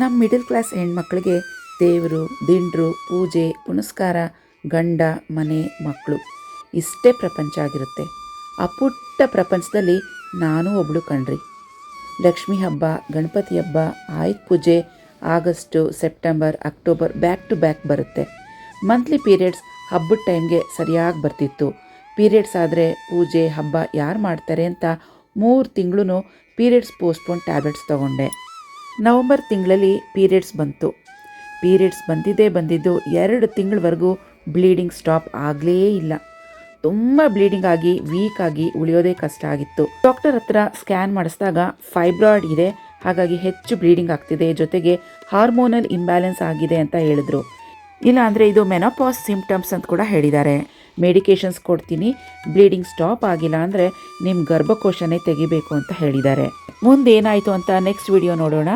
ನಮ್ಮ middle class ಹೆಣ್ಮಕ್ಳಿಗೆ ದೇವರು ದಿಂಡ್ರು ಪೂಜೆ ಪುನಸ್ಕಾರ ಗಂಡ ಮನೆ ಮಕ್ಕಳು ಇಷ್ಟೇ ಪ್ರಪಂಚ ಆಗಿರುತ್ತೆ. ಆ ಪುಟ್ಟ ಪ್ರಪಂಚದಲ್ಲಿ ನಾನು ಒಬ್ಳು ಕಣ್ರಿ. ಲಕ್ಷ್ಮೀ ಹಬ್ಬ, ಗಣಪತಿ ಹಬ್ಬ, Ayudha Puja August, September, October back to back ಬರುತ್ತೆ. ಮಂತ್ಲಿ ಪೀರಿಯಡ್ಸ್ ಹಬ್ಬದ ಟೈಮ್ಗೆ ಸರಿಯಾಗಿ ಬರ್ತಿತ್ತು. ಪೀರಿಯಡ್ಸ್ ಆದರೆ ಪೂಜೆ ಹಬ್ಬ ಯಾರು ಮಾಡ್ತಾರೆ ಅಂತ 3 ತಿಂಗಳು ಪೀರಿಯಡ್ಸ್ ಪೋಸ್ಟ್ಪೋನ್ ಟ್ಯಾಬ್ಲೆಟ್ಸ್ ತೊಗೊಂಡೆ. ನವಂಬರ್ ತಿಂಗಳಲ್ಲಿ ಪೀರಿಯಡ್ಸ್ ಬಂತು. ಪೀರಿಯಡ್ಸ್ ಬಂದಿದ್ದು 2 ತಿಂಗಳವರೆಗೂ ಬ್ಲೀಡಿಂಗ್ ಸ್ಟಾಪ್ ಆಗಲೇ ಇಲ್ಲ. ತುಂಬ ಬ್ಲೀಡಿಂಗ್ ಆಗಿ ವೀಕ್ ಆಗಿ ಉಳಿಯೋದೇ ಕಷ್ಟ ಆಗಿತ್ತು. ಡಾಕ್ಟರ್ ಹತ್ರ ಸ್ಕ್ಯಾನ್ ಮಾಡಿಸಿದಾಗ ಫೈಬ್ರಾಯ್ಡ್ ಇದೆ, ಹಾಗಾಗಿ ಹೆಚ್ಚು ಬ್ಲೀಡಿಂಗ್ ಆಗ್ತಿದೆ, ಜೊತೆಗೆ ಹಾರ್ಮೋನಲ್ ಇಂಬ್ಯಾಲೆನ್ಸ್ ಆಗಿದೆ ಅಂತ ಹೇಳಿದ್ರು. ಇಲ್ಲ ಅಂದರೆ ಇದು ಮೆನೋಪಾಸ್ ಸಿಂಪ್ಟಮ್ಸ್ ಅಂತ ಕೂಡ ಹೇಳಿದ್ದಾರೆ. ಮೆಡಿಕೇಷನ್ಸ್ ಕೊಡ್ತೀನಿ, ಬ್ಲೀಡಿಂಗ್ ಸ್ಟಾಪ್ ಆಗಿಲ್ಲ ಅಂದರೆ ನಿಮ್ಮ ಗರ್ಭಕೋಶನೇ ತೆಗಿಬೇಕು ಅಂತ ಹೇಳಿದ್ದಾರೆ. ಮುಂದೇನಾಯಿತು ಅಂತ ನೆಕ್ಸ್ಟ್ ವಿಡಿಯೋ ನೋಡೋಣ.